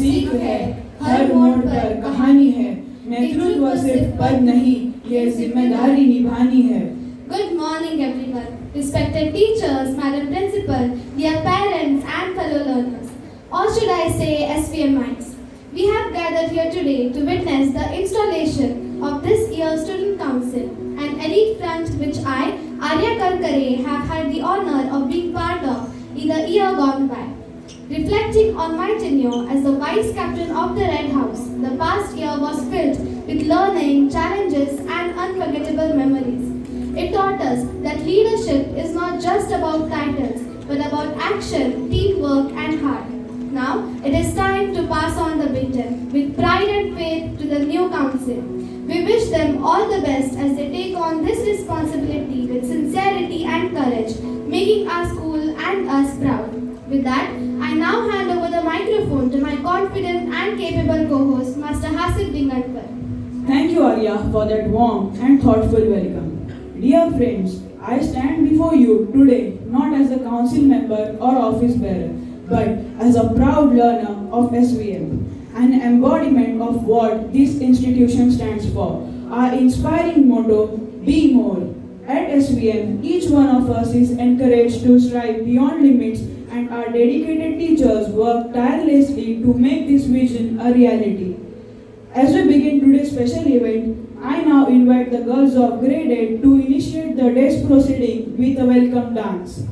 सीख है, हर मोड़ पर कहानी है, नेतृत्व सिर्फ पद नहीं, ये जिम्मेदारी निभानी है। Good morning everyone. Respected teachers, Madam Principal, dear parents and fellow learners. Or should I say SVMites. We have gathered here today to witness the installation of this year's Student Council, an elite front which I, Arya Karkare, have had the honor of being part of in the year gone by. Reflecting on my tenure as the Vice Captain of the Red House, the past year was filled with learning, challenges and unforgettable memories. It taught us that leadership is not just about titles, but about action, teamwork and heart. Now, it is time to pass on the baton with pride and faith to the new council. We wish them all the best as they take on this responsibility with sincerity and courage, making our school and us proud. With that, I now hand over the microphone to my confident and capable co-host, Master Hasib Dingadkar. Thank you, Arya, for that warm and thoughtful welcome. Dear friends, I stand before you today not as a council member or office bearer, but as a proud learner of SVM, an embodiment of what this institution stands for. Our inspiring motto, be more. At SVM, each one of us is encouraged to strive beyond limits, and our dedicated teachers work tirelessly to make this vision a reality. As we begin today's special event, I now invite the girls of grade 8 to initiate the day's proceeding with a welcome dance.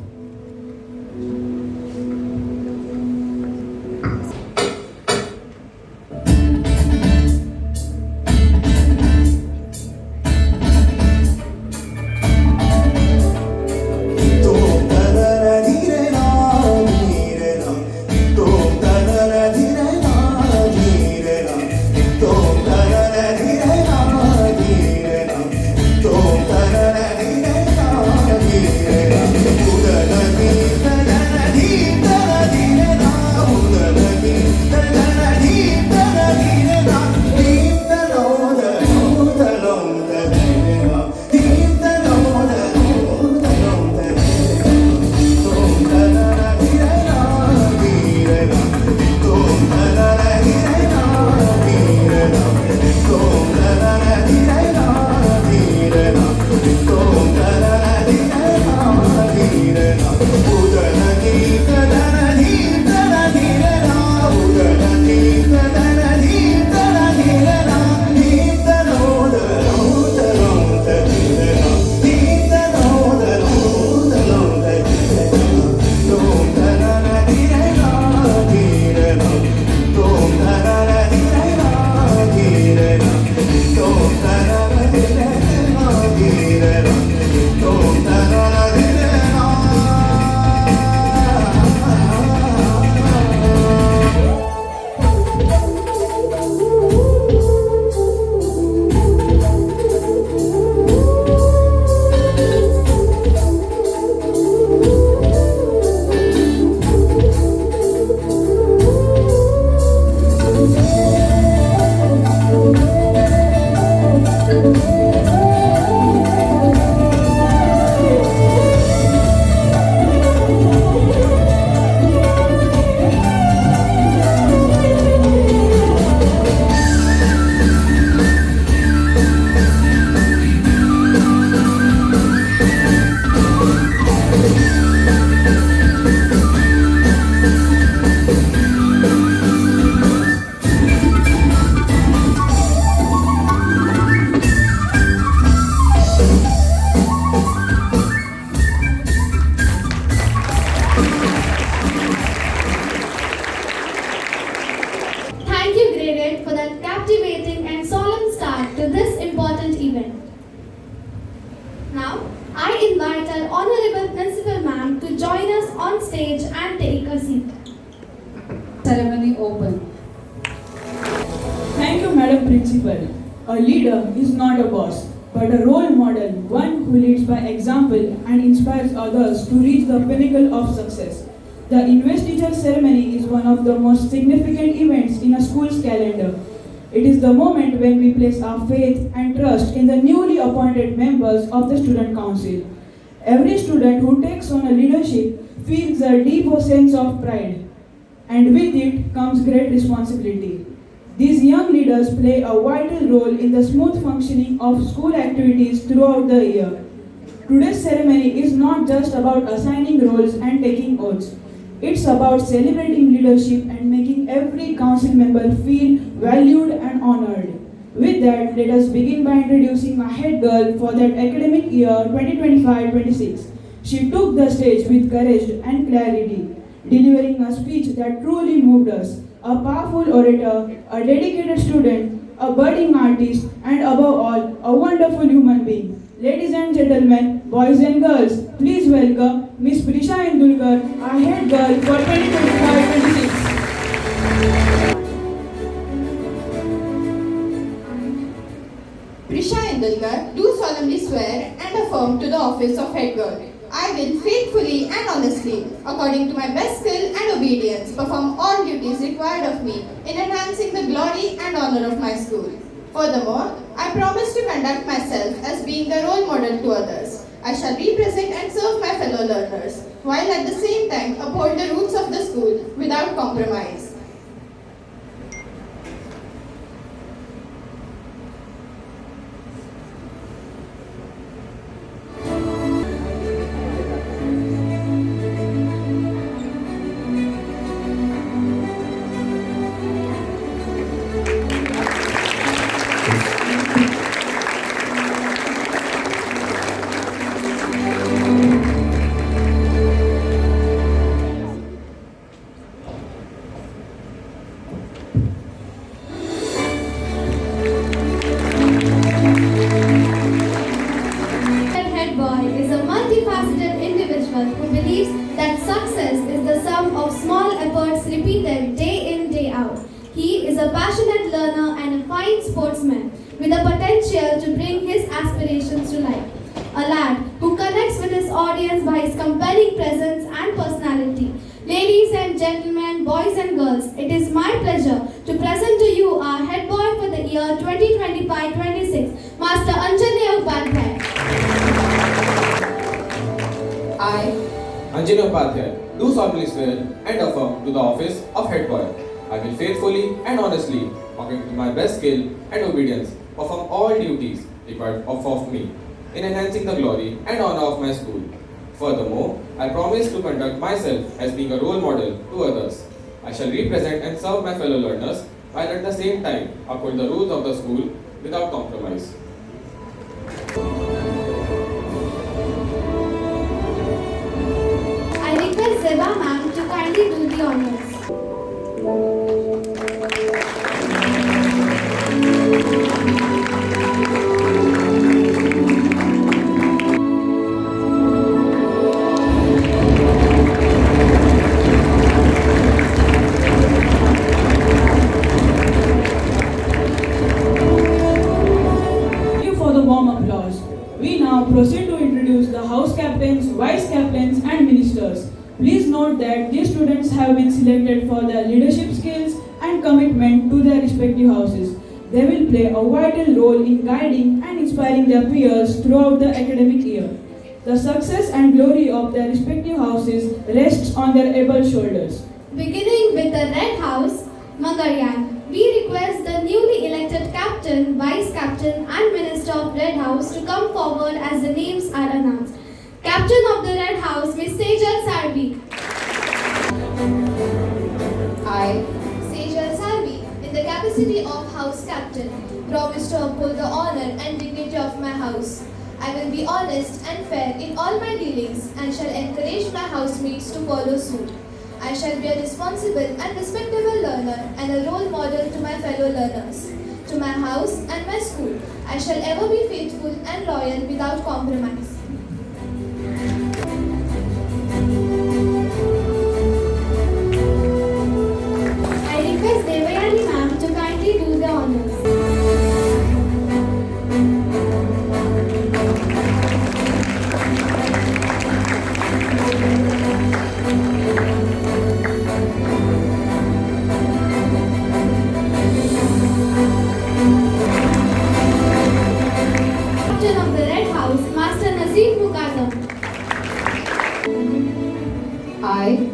Ceremony open. Thank you, Madam Principal. A leader is not a boss, but a role model, one who leads by example and inspires others to reach the pinnacle of success. The Investiture Ceremony is one of the most significant events in a school's calendar. It is the moment when we place our faith and trust in the newly appointed members of the Student Council. Every student who takes on a leadership feels a deep sense of pride and with it comes great responsibility. These young leaders play a vital role in the smooth functioning of school activities throughout the year. Today's ceremony is not just about assigning roles and taking oaths. It's about celebrating leadership and making every council member feel valued and honored. With that, let us begin by introducing my head girl for that academic year 2025-26. She took the stage with courage and clarity, delivering a speech that truly moved us. A powerful orator, a dedicated student, a budding artist, and above all, a wonderful human being. Ladies and gentlemen, boys and girls, please welcome Miss Prisha Indulkar, our head girl for 2025-26. Prisha Indulkar, do solemnly swear and affirm to the office of head girl. I will faithfully and honestly, according to my best skill and obedience, perform all duties required of me in enhancing the glory and honor of my school. Furthermore, I promise to conduct myself as being a role model to others. I shall represent and serve my fellow learners, while at the same time uphold the roots of the school without compromise. Who believes that success is the sum of small efforts repeated day in, day out. He is a passionate learner and a fine sportsman with the potential to bring his aspirations to life. A lad who connects with his audience by his compelling presence and personality. Ladies and gentlemen, boys and girls, it is my pleasure to present to you our head boy for the year 2025-26, Master Anjali Upadhyay. I, Anjali Upadhyay, do solemnly swear and affirm to the office of head boy. I will faithfully and honestly, according to my best skill and obedience, perform all duties required of me in enhancing the glory and honor of my school. Furthermore, I promise to conduct myself as being a role model to others. I shall represent and serve my fellow learners while at the same time uphold the rules of the school without compromise. I request Zeba ma'am to kindly do the honors. Thank you for the warm applause. We now proceed to introduce the house captains, vice captains, and ministers. Please note that these students have been selected for their leadership skills and commitment to their respective houses. They will play a vital role in guiding and inspiring their peers throughout the academic year. The success and glory of their respective houses rests on their able shoulders. Beginning with the Red House, Mangaryan, we request the newly elected captain, vice captain, and minister of Red House to come forward as the names are announced. Captain of the Red House, Miss Sejal Sarvi. I, Sejal Sarvi, in the capacity of House Captain, promise to uphold the honor and dignity of my house. I will be honest and fair in all my dealings and shall encourage my housemates to follow suit. I shall be a responsible and respectable learner and a role model to my fellow learners. To my house and my school, I shall ever be faithful and loyal without compromise. I request Devayani ma'am to kindly do the honors. Captain of the Red House, Master Nazif Mukadam. I,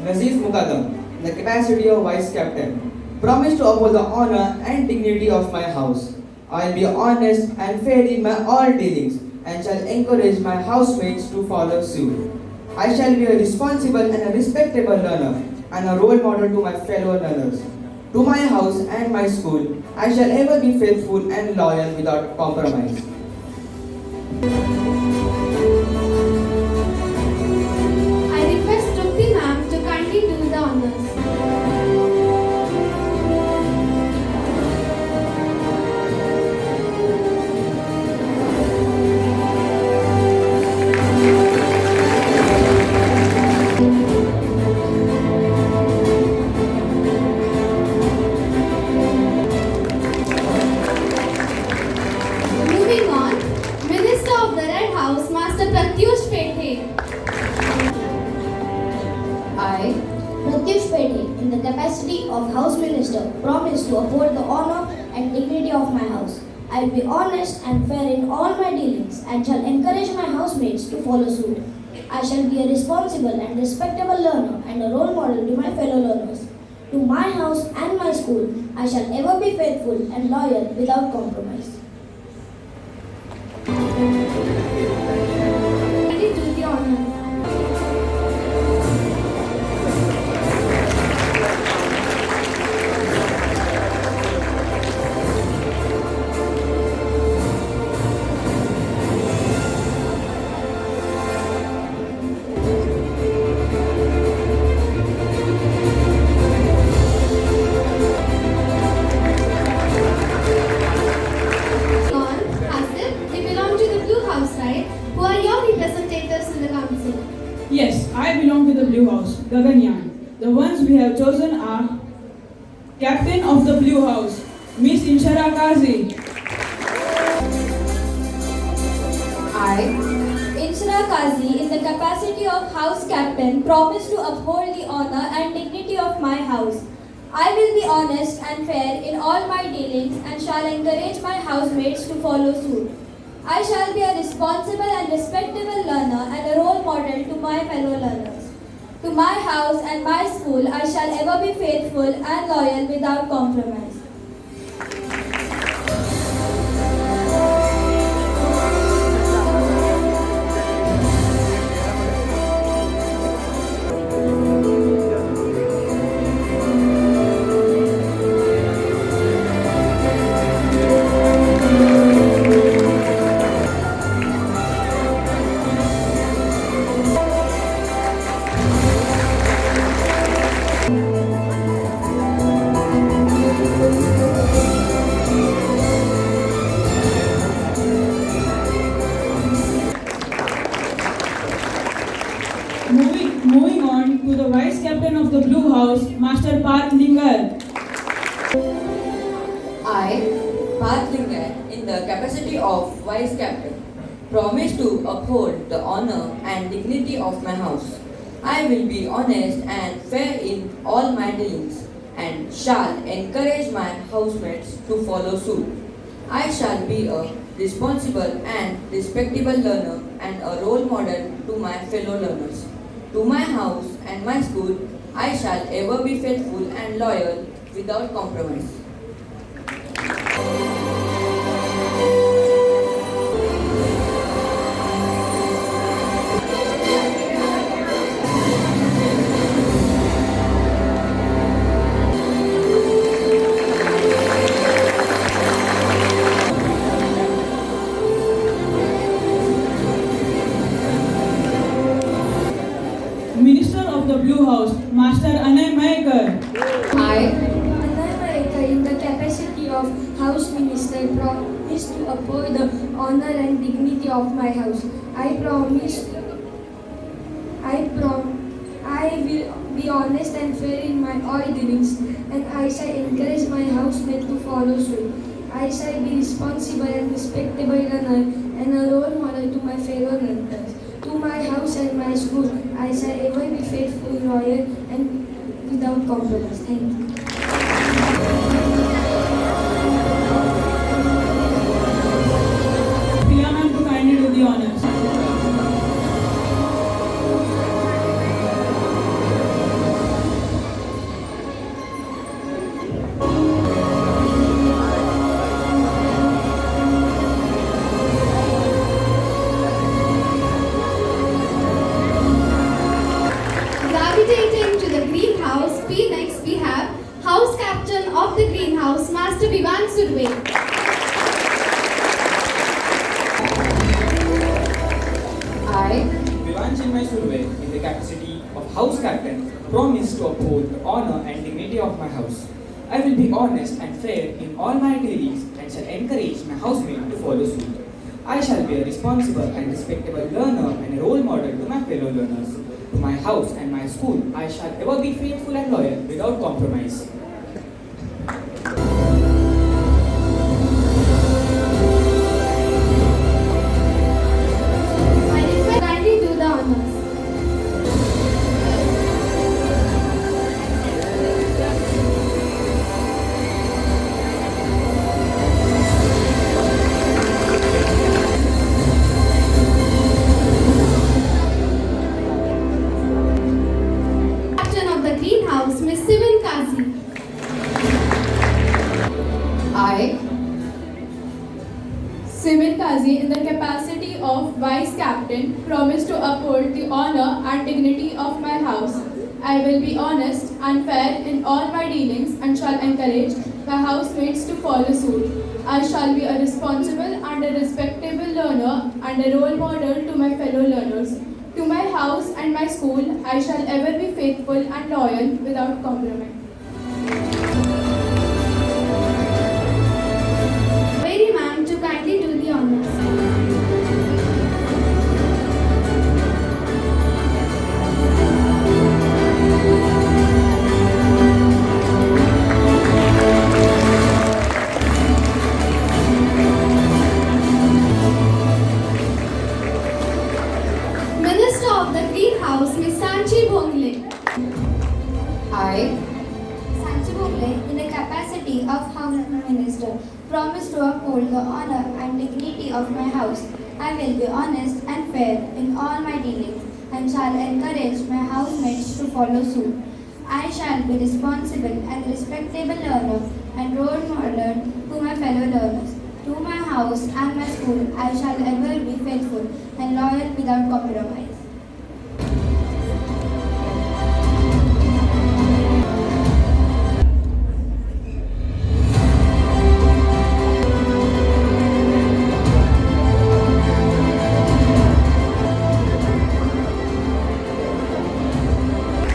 Nazif Mukadam, in the capacity of Vice Captain, promise to uphold the honor and dignity of my house. I will be honest and fair in my all dealings and shall encourage my housemates to follow suit. I shall be a responsible and a respectable learner and a role model to my fellow learners. To my house and my school, I shall ever be faithful and loyal without compromise. I request Trupti ma'am to kindly do the honors. Moving on, Minister of the Red House, Master Pratyush Pethe. I, Pratyush Pethe, in the capacity of House Minister, promise to uphold the honor and dignity of my house. I will be honest and fair in all my dealings and shall encourage my housemates to follow suit. I shall be a responsible and respectable learner and a role model to my fellow learners. To my house and my school, I shall ever be faithful and loyal without compromise. Kindly do the honors. Who are your representatives in the council? Yes, I belong to the Blue House, Gaganyan. The ones we have chosen are Captain of the Blue House, Miss Inshara Kazi. I, Inshra Kazi, in the capacity of House Captain, promise to uphold the honor and dignity of my house. I will be honest and fair in all my dealings and shall encourage my housemates to follow suit. I shall be a responsible and respectable learner and a role model to my fellow learners. To my house and my school, I shall ever be faithful and loyal without compromise. Moving on to the Vice Captain of the Blue House, Master Parth Lingar. I, Path Lingar, in the capacity of Vice Captain, promise to uphold the honor and dignity of my house. I will be honest and fair in all my dealings and shall encourage my housemates to follow suit. I shall be a responsible and respectable learner and a role model to my fellow learners. To my house and my school, I shall ever be faithful and loyal without compromise. Minister of the Blue House, Master Anay Maikar. I, Anay in the capacity of House Minister, promise to uphold the honor and dignity of my house. I will be honest and fair in my all dealings, and I shall encourage my housemates to follow suit. I shall be responsible and respectable learner and a role model to my fellow learners. To my house and my school, I shall ever be faithful, loyal, and without compromise. Thank you. Priya ma'am to kindly do the honors. Surve. I, In the capacity of house captain, promise to uphold the honor and dignity of my house. I will be honest and fair in all my dealings and shall encourage my housemate to follow suit. I shall be a responsible and respectable learner and a role model to my fellow learners. To my house and my school, I shall ever be faithful and loyal without compromise. I request kindly do the honors. Captain of the greenhouse, Miss Sarvankash. I, Simon Kazi, in the capacity of Vice Captain, promise to uphold the honor and dignity of my house. I will be honest and fair in all my dealings and shall encourage my housemates to follow suit. I shall be a responsible and a respectable learner and a role model to my fellow learners. To my house and my school, I shall ever be faithful and loyal without compromise. Very ma'am to kindly do the honors. Minister of the greenhouse, Miss Sanchi Bongle. I, Sanchi Bhumle, in the capacity of House Minister, promise to uphold the honor and dignity of my house. I will be honest and fair in all my dealings and shall encourage my housemates to follow suit. I shall be responsible and respectable learner and role model to my fellow learners. To my house and my school, I shall ever be faithful and loyal without compromise.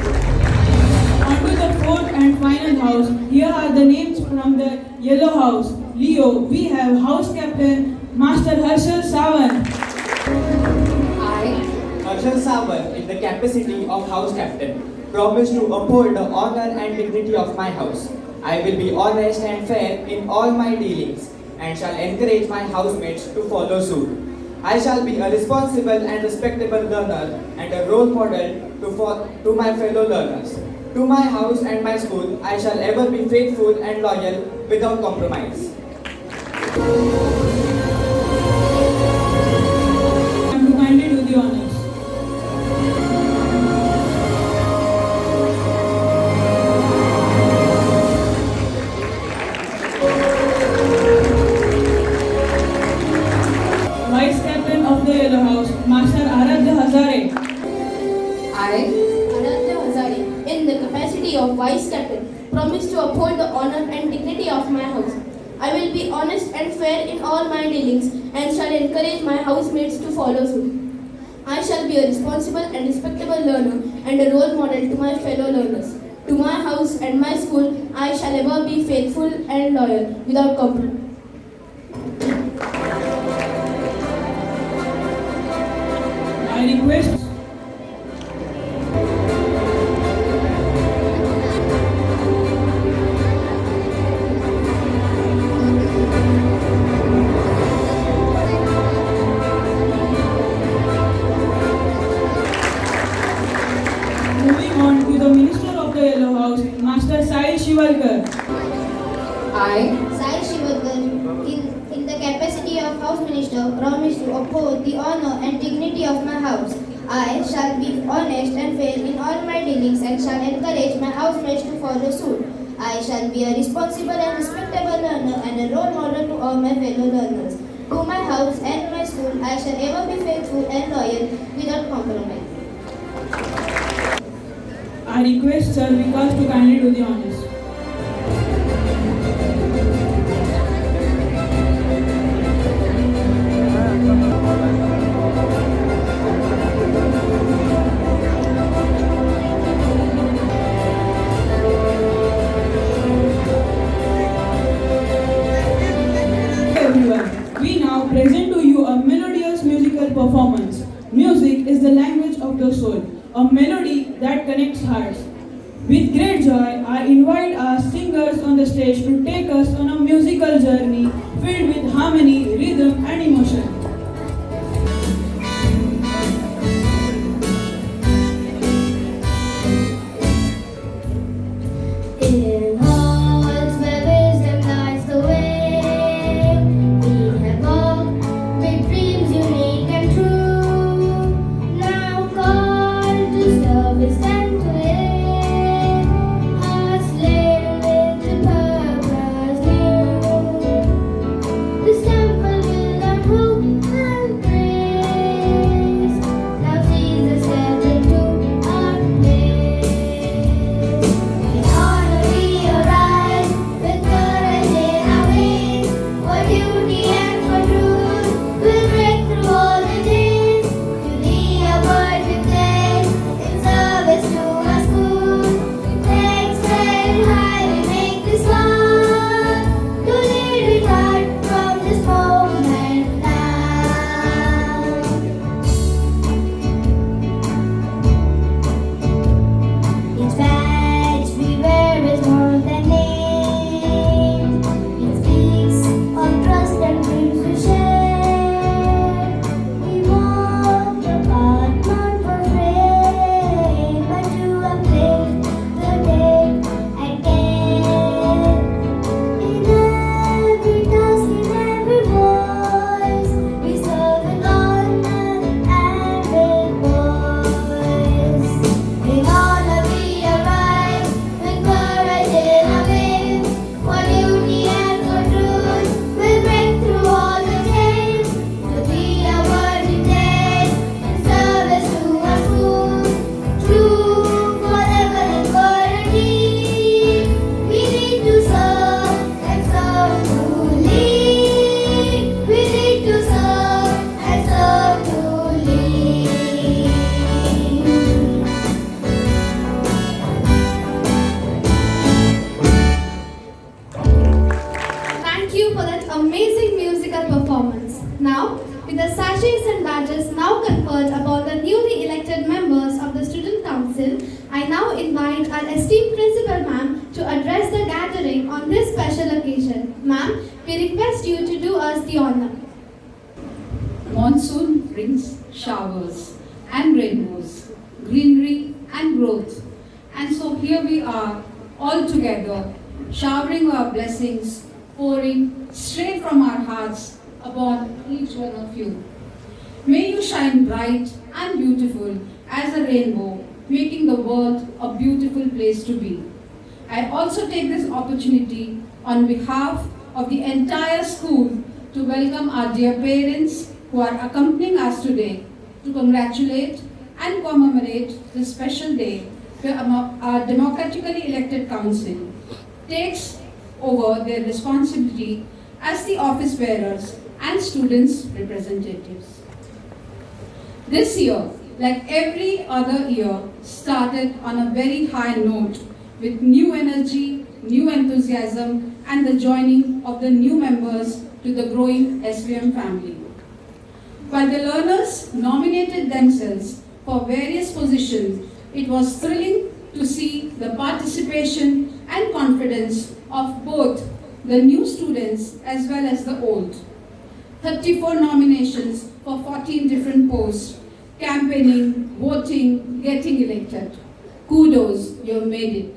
On to the fourth and final house. Here are the names from the yellow house. Leo, we have house captain Master Harshal Sawan. I, Arshal Sawan, in the capacity of house captain, promise to uphold the honor and dignity of my house. I will be honest and fair in all my dealings and shall encourage my housemates to follow suit. I shall be a responsible and respectable learner and a role model to my fellow learners. To my house and my school, I shall ever be faithful and loyal without compromise. And to kindly do the honors. Vice captain of the yellow house, Master Aradhya Hazare. I, Aradhya Hazari, in the capacity of Vice Captain, promise to uphold the honor and dignity of my house. I will be honest and fair in all my dealings and shall encourage my housemates to follow suit. I shall be a responsible and respectable learner and a role model to my fellow learners. To my house and my school, I shall ever be faithful and loyal without compromise. I request moving on to the Minister of the Yellow House, Master Sai Shivalkar. I, Sai Shivadgan, in the capacity of House Minister, promise to uphold the honor and dignity of my house. I shall be honest and fair in all my dealings and shall encourage my housemates to follow suit. I shall be a responsible and respectable learner and a role model to all my fellow learners. To my house and my school, I shall ever be faithful and loyal without compromise. I request Sarvankash to kindly do the honors. is the language of the soul, a melody that connects hearts. With great joy, I invite our singers on the stage to take us on a musical journey filled with harmony, rhythm, and emotion. In halls where wisdom lights the way, we have walked with dreams unique and true. Now called to service and to live, hearts laden with the purpose new. This temple will learn hope and praise. Now sees us step into our place. In honor we arise, with courage in our veins. For duty and for truth, we'll break through all the chains. To thee our word we place, in service to our school. Legs spread high, we make this one. To lead with heart from this moment now. Each badge we wear is more than names. It speaks of trust and dreams we share. We walk the path not for fame, but to uplift the dead and care. In every task, in every voice, we serve with honor and with voice. In honor we arise, with courage in our veins. For duty and for truth, we'll break through all the chains. To be our word we place, in service to our school. True forever in quality, we need to serve and serve to lead. We need to serve and serve to lead. Thank you for that amazing musical performance. Now, with the sachets and badges now conferred upon the newly elected members of the Student Council, I now invite our esteemed Principal Ma'am to address the gathering on this special occasion. Ma'am, we request you to do us the honor. Monsoon brings showers and rainbows, greenery and growth. And so here we are, all together, showering our blessings, pouring straight from our hearts upon each one of you. May you shine bright and beautiful as a rainbow, making the world a beautiful place to be. I also take this opportunity on behalf of the entire school to welcome our dear parents who are accompanying us today to congratulate and commemorate this special day where our democratically elected council takes over their responsibility as the office bearers and students' representatives. This year, like every other year, started on a very high note with new energy, new enthusiasm, and the joining of the new members to the growing SVM family. While the learners nominated themselves for various positions, it was thrilling to see the participation and confidence of both the new students as well as the old. 34 nominations for 14 different posts, campaigning, voting, getting elected. Kudos, you have made it.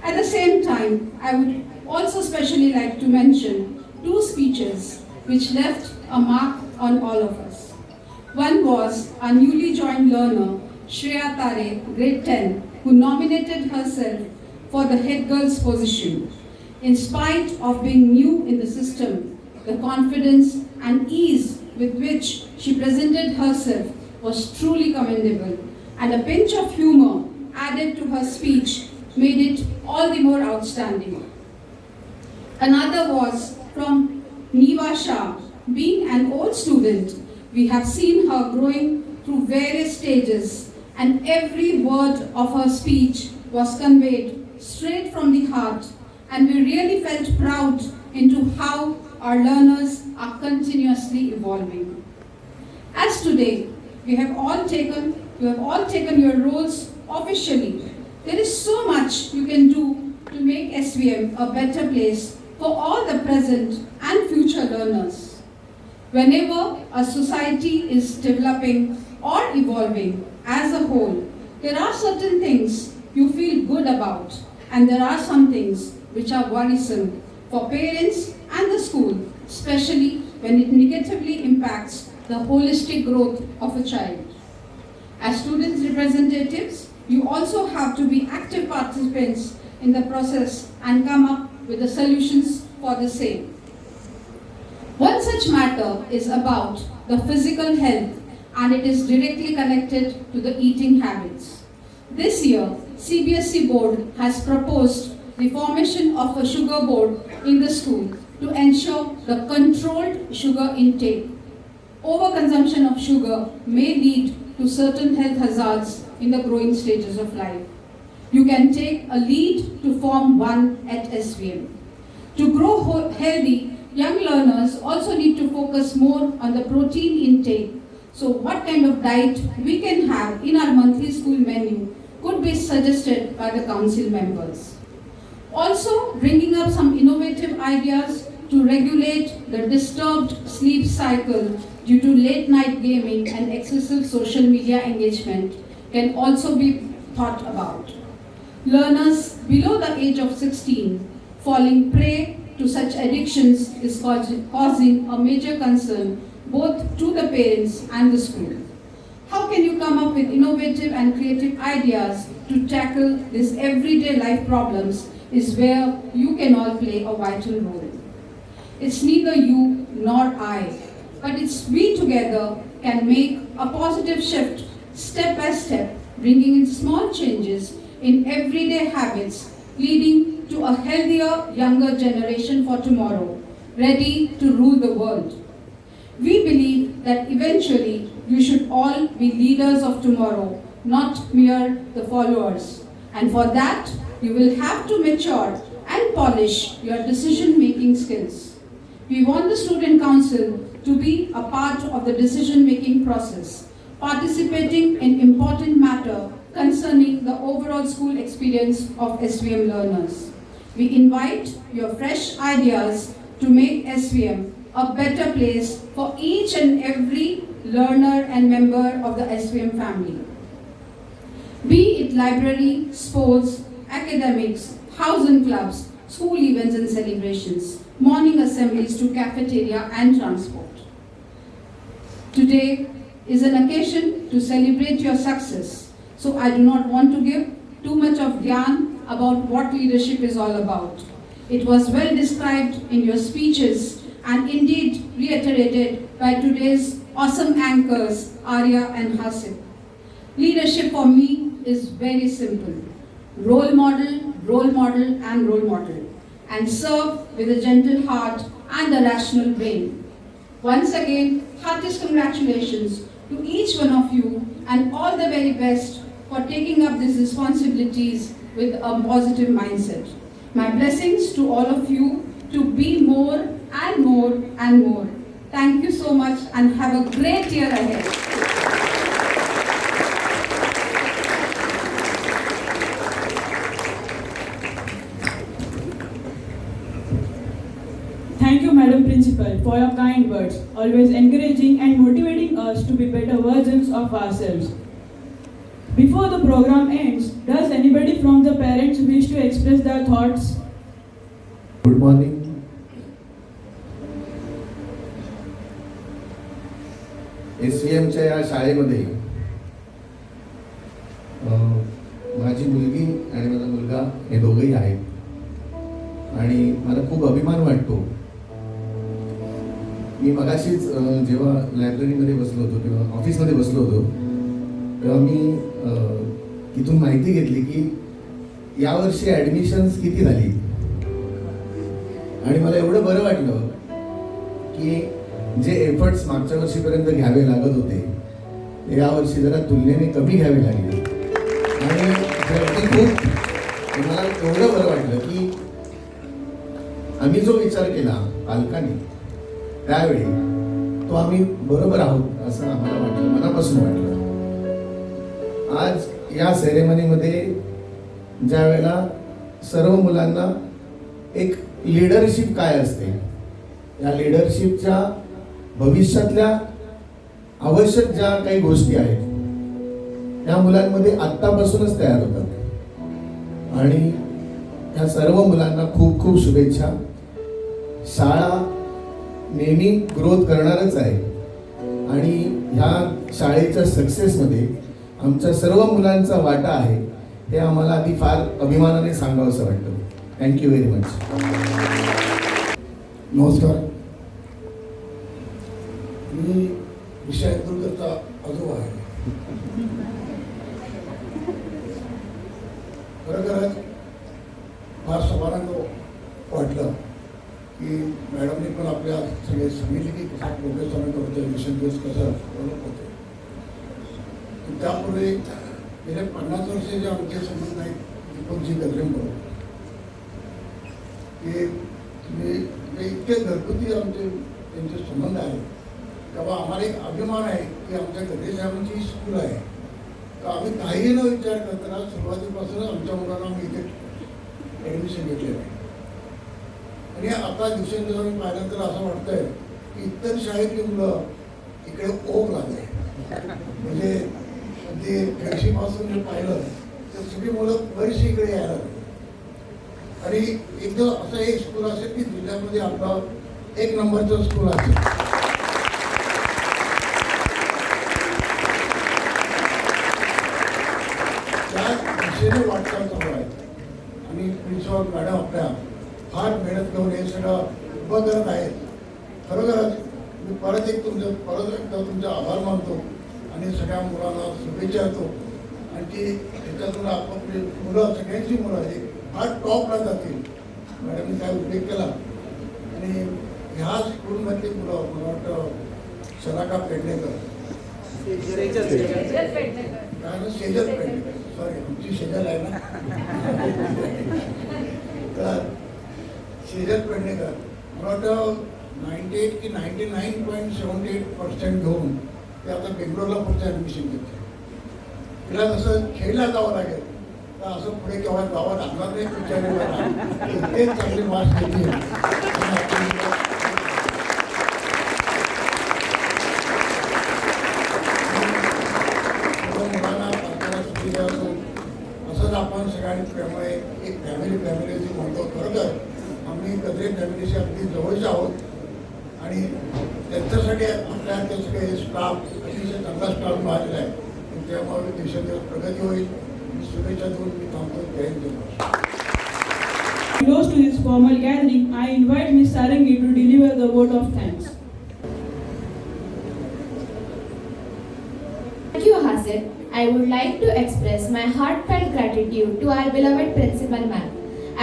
At the same time, I would also especially like to mention two speeches which left a mark on all of us. One was our newly joined learner, Shreya Tare, grade 10, who nominated herself for the head girl's position. In spite of being new in the system, the confidence and ease with which she presented herself was truly commendable, and a pinch of humor added to her speech made it all the more outstanding. Another was from Niva Shah. Being an old student, we have seen her growing through various stages, and every word of her speech was conveyed straight from the heart, and we really felt proud into how our learners are continuously evolving. As today, you have all taken your roles officially. There is so much you can do to make SVM a better place for all the present and future learners. Whenever a society is developing or evolving as a whole, there are certain things you feel good about, and there are some things which are worrisome for parents and the school, especially when it negatively impacts the holistic growth of a child. As students' representatives, you also have to be active participants in the process and come up with the solutions for the same. One such matter is about the physical health, and it is directly connected to the eating habits. This year, CBSE board has proposed the formation of a sugar board in the school to ensure the controlled sugar intake. Overconsumption of sugar may lead to certain health hazards in the growing stages of life. You can take a lead to form one at SVM. To grow healthy, young learners also need to focus more on the protein intake. So what kind of diet we can have in our monthly school menu could be suggested by the council members. Also bringing up some innovative ideas to regulate the disturbed sleep cycle due to late night gaming and excessive social media engagement can also be thought about. Learners below the age of 16 falling prey to such addictions is causing a major concern both to the parents and the school. How can you come up with innovative and creative ideas to tackle these everyday life problems is where you can all play a vital role. It's neither you nor I, but it's we together can make a positive shift step by step, bringing in small changes in everyday habits, leading to a healthier, younger generation for tomorrow, ready to rule the world. We believe that eventually you should all be leaders of tomorrow, not mere the followers. And for that, you will have to mature and polish your decision-making skills. We want the Student Council to be a part of the decision-making process, participating in important matter concerning the overall school experience of SVM learners. We invite your fresh ideas to make SVM a better place for each and every learner and member of the SVM family. Be it library, sports, academics, house and clubs, school events and celebrations, morning assemblies to cafeteria and transport. Today is an occasion to celebrate your success, so I do not want to give too much of gyan about what leadership is all about. It was well described in your speeches and indeed reiterated by today's awesome anchors, Arya and Hasib. Leadership for me is very simple. Role model, and role model. And serve with a gentle heart and a rational brain. Once again, heartiest congratulations to each one of you and all the very best for taking up these responsibilities with a positive mindset. My blessings to all of you to be more and more and more. Thank you so much and have a great year ahead. Thank you, Madam Principal, for your kind words, always encouraging and motivating us to be better versions of ourselves. Before the program ends, does anybody from the parents wish to express their thoughts? Good morning. SVMच्या या शाळेमध्ये माझी मुलगी आणि माझा मुलगा हे दोघेही आहेत आणि मला खूप अभिमान वाटतो. मी मगाशीच जेव्हा लायब्ररीमध्ये बसलो होतो किंवा ऑफिसमध्ये बसलो होतो तेव्हा मी इथून माहिती घेतली की यावर्षी ॲडमिशन्स किती झाली आणि मला एवढं बरं वाटलं की जे एफर्ट्स मागच्या वर्षीपर्यंत घ्यावे लागत होते ते यावर्षी जरा तुलनेने कमी घ्यावे लागले आणि खूप मला एवढं बरं वाटलं की आम्ही जो विचार केला पालकांनी त्यावेळी तो आम्ही बरोबर आहोत असं आम्हाला वाटलं, मनापासून वाटलं. आज या सेरेमनीमध्ये ज्या वेळेला सर्व मुलांना एक लीडरशिप काय असते, या लीडरशिपच्या भविष्यातल्या आवश्यक ज्या काही गोष्टी आहेत त्या मुलांमध्ये आत्तापासूनच तयार होतात. आणि ह्या सर्व मुलांना खूप खूप शुभेच्छा. शाळा नेहमी ग्रोथ करणारच आहे आणि ह्या शाळेच्या सक्सेसमध्ये आमच्या सर्व मुलांचा वाटा आहे हे आम्हाला आधी फार अभिमानाने सांगावं असं वाटतं. Thank you very much. नमस्कार. मी विषय दुर्गचा आजोबा आहे. खरोखरच फार समाधान वाटलं की मॅडमने पण आपल्या सगळे सांगितले की कसा प्रोग्रेस आम्ही करतो, मिशन बेस कसं डेव्हलप होते. त्यापूर्वी गेले 50 वर्ष जे आमचे संबंध आहेत दीपकजी गजरेंबरोबर, की तुम्ही इतके घरगुती आमचे त्यांचे संबंध आहेत, तेव्हा आम्हाला एक अभिमान आहे की आमच्या गजरे साहेबांची स्कूल आहे. तर आम्ही काही न विचार करताना सुरुवातीपासूनच आमच्या मुलांना आम्ही इथे ॲडमिशन घेतलेलं आहे. आणि आता दिवसेंदिवस आम्ही पाहिल्यानंतर असं वाटतंय की इतर शाळेतली मुलं इकडे ओघ लागले. म्हणजे ते खेळशीपासून जर पाहिलं तर सगळी मुलं बरीचशी इकडे यायला लागली. आणि एकदम असं एक स्कूल असेल की जिल्ह्यामध्ये आपलं 1 नंबरचं स्कूल असेल. त्या दिशेने वाटचाल चालू आहे. आणि प्रिन्सिपल मॅडम आपल्या फार मेहनत घेऊन हे सगळं उभं करत आहेत. खरोखरच मी परत एकदा तुमचा आभार मानतो आणि सगळ्या मुलांना शुभेच्छा देतो. आणखी त्याच्यातून आपापली मुलं सगळ्यांची मुलं आहेत फार टॉपला जातील. मॅडमने काय उल्लेख केला. आणि ह्या स्कूलमधली मुलं मला वाटतं शलाका पेडणेकर, काय ना शेजल पेडणेकर, सॉरी आमची शेजल आहे ना, तर शेजल पेडणेकर मला वाटतं 98 की 99.78% घेऊन ते आता बेंगलोरला पुढचं ॲडमिशन घेते. तिला जसं खेळला जावं लागेल तर असं पुढे केव्हा जावं लागणार नाही. विचार इतकेच चांगले मार्क्स घेतले. मुलांना सुविधा असो असंच आपण सगळ्यांनी त्यामुळे एक फॅमिली जी म्हणतो. खरोखर आम्ही गजरे फॅमिलीशी अगदी जवळचे आहोत आणि त्यांच्यासाठी आपल्या ते सगळे स्टाफ अतिशय चांगला स्टाफ मिळालेला आहे. त्यामुळे दिवसेंदिवस प्रगती होईल. मी शुभेच्छा देऊन मी थांबतो. जय Hind. Close to this formal gathering, I invite Ms. Sarangi to deliver the vote of thanks. Thank you, Hassan. I would like to express my heartfelt gratitude to our beloved Principal Ma'am.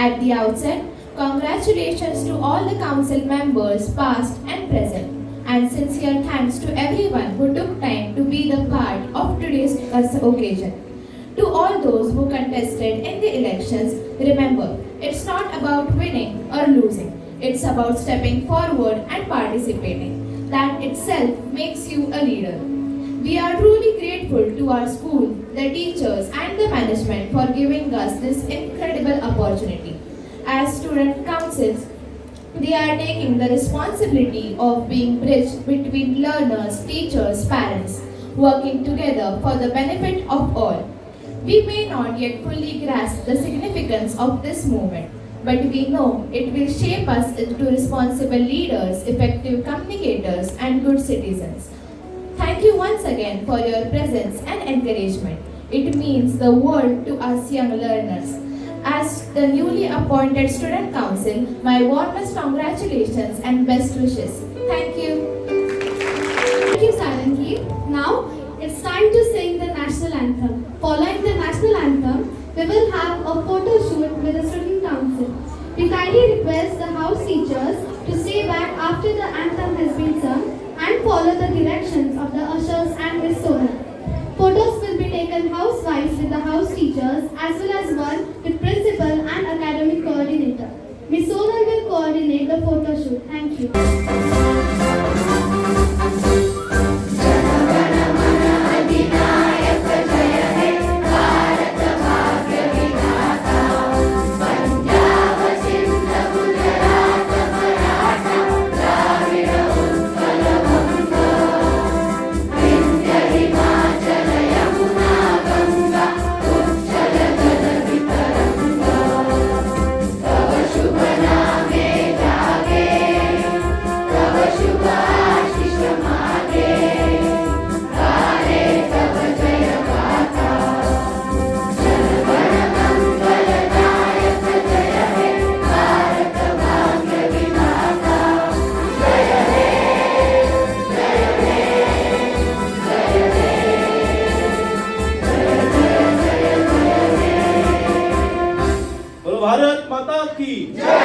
At the outset, congratulations to all the council members past and present, and sincere thanks to everyone who took time to be the part of today's occasion. To all those who contested in the elections, remember, it's not about winning or losing. It's about stepping forward and participating. That itself makes you a leader. We are truly grateful to our school, the teachers and the management for giving us this incredible opportunity. As student councils, they are taking the responsibility of being bridge between learners, teachers, parents, working together for the benefit of all. We may not yet fully grasp the significance of this movement, but we know it will shape us into responsible leaders, effective communicators, and good citizens. Thank you once again for your presence and encouragement. It means the world to us young learners. As the newly appointed student council, my warmest congratulations and best wishes. Thank you. Thank you, Sarangi. Now, it's time to sing the national anthem. Following the national anthem, we will have a photo shoot with the student council. We kindly request the house teachers to stay back after the anthem has been sung and follow the directions of the ushers and Miss Sonal. Photos will be taken house-wise with the house teachers as well as one with principal and academic coordinator. Miss Sonal will coordinate the photo shoot. Thank you. की